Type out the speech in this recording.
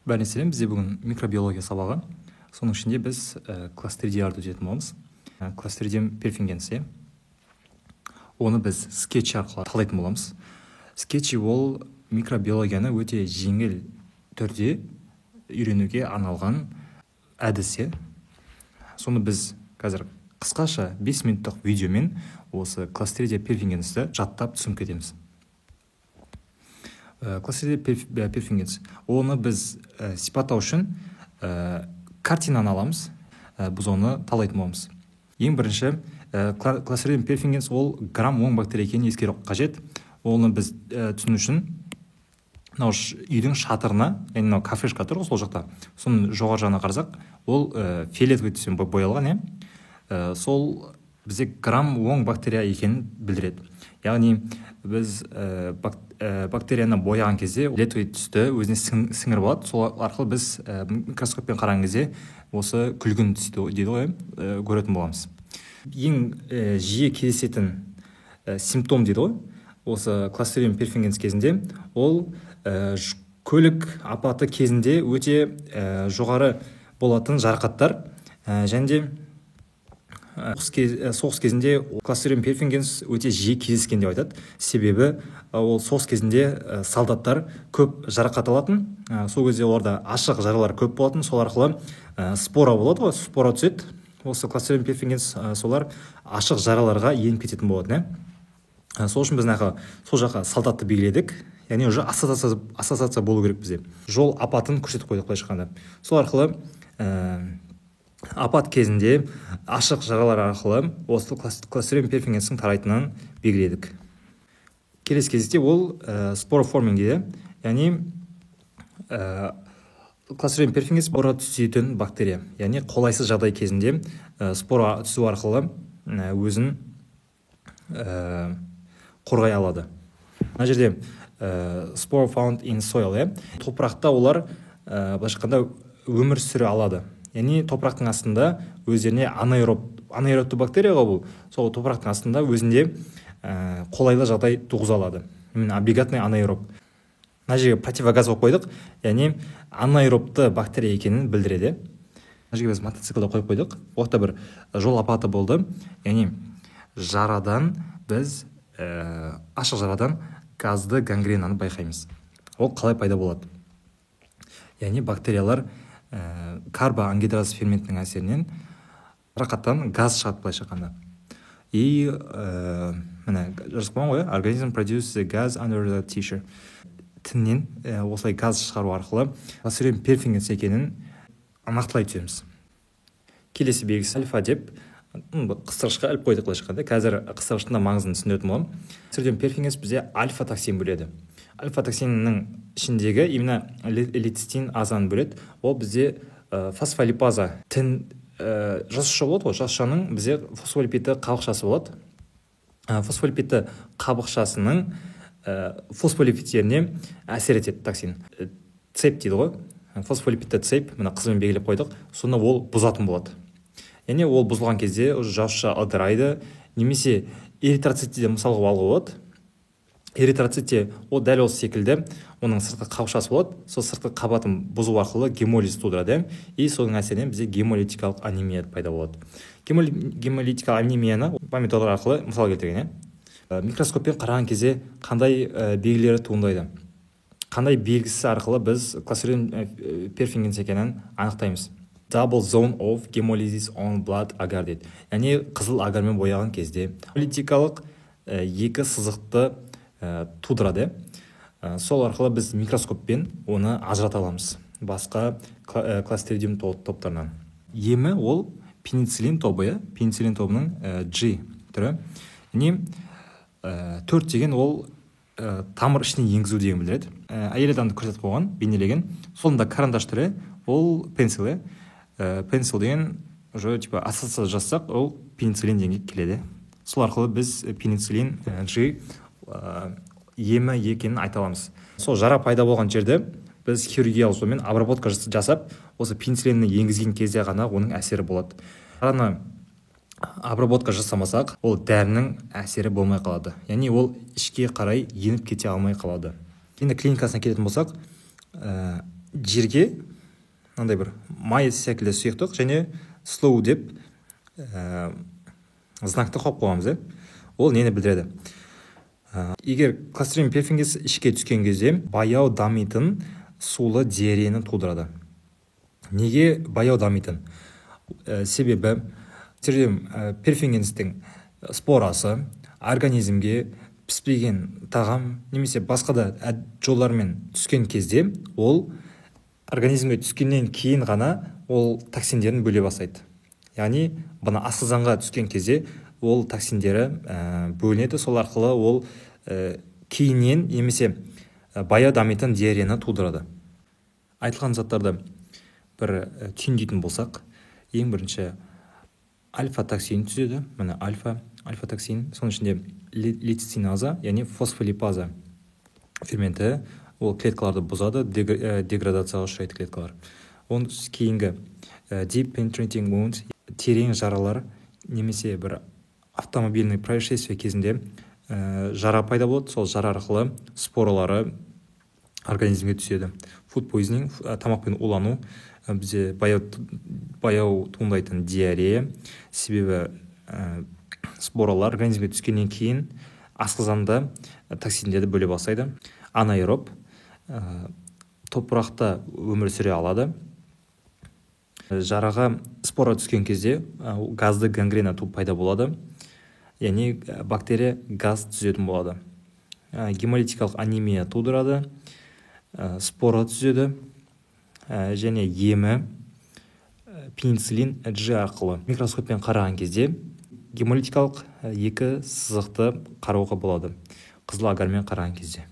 Бәріне сәлем, бізде бүгін микробиология сабағы. Соның ішінде біз кластридиярды өтетін боламыз. Кластридиум перфингенс, оны біз скетч арқылы талдайтын боламыз. Скетчи ол микробиологияны өте жеңіл түрде үйренуге арналған әдіс. Соны біз қазір қысқаша 5 минуттық видеомен осы кластридия перфингенсті жаттап түсініп кетеміз. Кластридия перфингенс, оны біз сипаттау үшін картинаны аламыз, біз оны талдайтын боламыз. Ең бірінші, кластридиум перфингенс ол грамм оң бактерия екенін ескеру қажет. Оны біз түсіну үшін үйдің шатырына, яғни кафешка тұр ғой сол жақта, соның жоғары жағына қарасақ, ол фиолетовый түспен боялған, сол бізде грамм оң бактерия екенін білдіреді. Яғни біз бактерияны бояған кезде фиолетовый түсті өзіне сіңіріп алады. Сол арқылы біз микроскоппен қараған кезде осы күлгін түсті дейді ғой, көретін боламыз. Ең жиі кездесетін симптом дейді ғой, осы кластридиум перфингенс кезінде ол көлік апаты кезінде өте жоғары болатын жарақаттар, және де соғыс кезінде кластридиум перфингенс өте жиі кездескен деп айтады. Себебі ол соғыс кезінде солдаттар көп жарақат алатын, сол кезде оларда ашық жаралар көп болатын, сол арқылы спора болады ғой, спора түседі. Осы кластридиум перфингенс солар ашық жараларға еніп кететін болады. Сол үшін біз сол жаққа солдатты белгіледік, яғни уже ассоциация болу керек бізде. Жол апатын көрсетіп қойдық былайша айтқанда. Сол арқылы апат кезінде ашық жаралар арқылы осы кластридиум перфингенстің тарайтынын белгіледік. Келесі кезекте ол спороформинг дейді. Яғни кластридиум перфингенс спора түсетін бактерия. Яғни қолайсыз жағдай кезінде спора түсу арқылы өзін қорғай алады. Мына жерде spore found in soil, топырақта олар былайша айтқанда өмір сүре алады. Яғни топырақтың астында өздеріне анаэробты бактерияға бұл, сол топырақтың астында өзінде қолайлы жағдай туғыза алады. Облигатный анаэроб. Мына жерге противогаз қойып қойдық, яғни анаэробты бактерия екенін білдіреді. Мына жерге біз мотоциклді қойып қойдық. Оқта бір жол апаты болды. Яғни жарадан біз ашық жарадан газды гангренаны байқаймыз. Ол қалай пайда болады? Яғни бактериялар карбоангидраз ферментінің әсерінен жарақаттан газ шығады былайша айтқанда. И міне жазып қойған ғой, организм produces gas under the tissue. Тіннен осылай газ шығару арқылы кластридиум перфингенс екенін нақтылай түсеміз. Келесі белгісі альфа деп қыстырғышқа іліп қойдық былайша айтқанда. Қазір қыстырғыштың маңызын түсіндіретін боламын. Кластридиум перфингенс бізде альфа токсин бөледі. Альфа токсинінің ішіндегі именно лецитин азаны бөледі. Ол бізде фосфолипаза тін жасуша болады ғой, жасушаның бізде фосфолипидті қабықшасы болады. Фосфолипидті қабықшасының фосфолипидтеріне әсер етеді токсин. Цеп дейді ғой. Фосфолипидті цеп, мына қызымен белгілеп қойдық. Соны ол бұзатын болады. Яғни ол бұзылған кезде жасуша ыдырайды, немесе эритроцитте мысалға алуға болады. Эритроцитте ол дәл осы секілді оның сыртқы қабықшасы болады. Сол сыртқы қабатын бұзу арқылы гемолиз тудырады, и соның әсерінен бізде гемолитикалық анемия пайда болады. Гемолитикалық анемияны помидорлар арқылы мысал келтірген. Микроскоппен қараған кезде қандай белгілері туындайды? Қандай белгісі арқылы біз кластридиум перфингенс екенін анықтаймыз? Double zone of hemolysis on blood agar дейді. Яғни қызыл агармен бояған кезде гемолитикалық екі сызықты тудырады. Сол арқылы біз микроскоппен оны ажырата аламыз басқа кластридиум топтарынан. Емі ол пенициллин тобы, пенициллин тобының G түрі. Яғни 4 деген ол тамыр ішіне енгізу деген білдіреді. Әйел адамды көрсетіп қойған, бейнелеген. Солында карандаш түрі ол пенсил. Пенсил деген ассоциация жасақ, ол пенициллин дегенге келеді. Сол арқылы біз пенициллин G емі екенін айта аламыз. Сол жара пайда болған жерде біз хирургиялық жолмен обработка жасап, осы пенициллинді енгізген кезде ғана оның әсері болады. Жараны обработка жасамасақ, ол дәрінің әсері болмай қалады. Яғни ол ішке қарай еніп кете алмай қалады. Енді клиникасына келетін болсақ, жерге мынандай бір май секілді сұйықтық және slow деп знакты қойып қойғанбыз. Ол нені білдіреді? Егер Clostridium perfringens ішке түскен кезде баяу дамитын сулы диареяны тудырады. Неге баяу дамитын? Себебі Clostridium perfringenстің спорасы организмге піспеген тағам немесе басқа да жолдармен түскен кезде ол организмге түскеннен кейін ғана ол токсиндерін бөле бастайды. Яғни бұны асқазанға түскен кезде ол токсиндері бөлінеді, сол арқылы ол кейіннен немесе баяу дамитын диареяны тудырады. Айтылған заттарды бір түйіндейтін болсақ, ең бірінші альфа-токсин түзеді. Міне альфа-токсин, соның ішінде лецитиназа, яғни фосфолипаза ферменті, ол клеткаларды бұзады, деградацияға ұшырайды клеткалар. Оның кейінгі deep penetrating wounds, терең жаралар, немесе бір автомобильный происшествие кезінде жара пайда болады, сол жара арқылы споралары организмге түседі. Food poisoning, тамақпен улану, бізде баяу туындайтын диарея, себебі споралар организмге түскеннен кейін асқазанда токсиндерді бөле бастайды. Анаэроб, топырақта өмір сүре алады. Жараға спора түскен кезде газды гангрена пайда болады, яғни бактерия газ түзетін болады. Гемолитикалық анемия тудырады, спора түзеді, және емі пенициллин G арқылы микроскоппен қараған кезде гемолитикалық екі сызықты қарауға болады, қызыл агармен қараған кезде.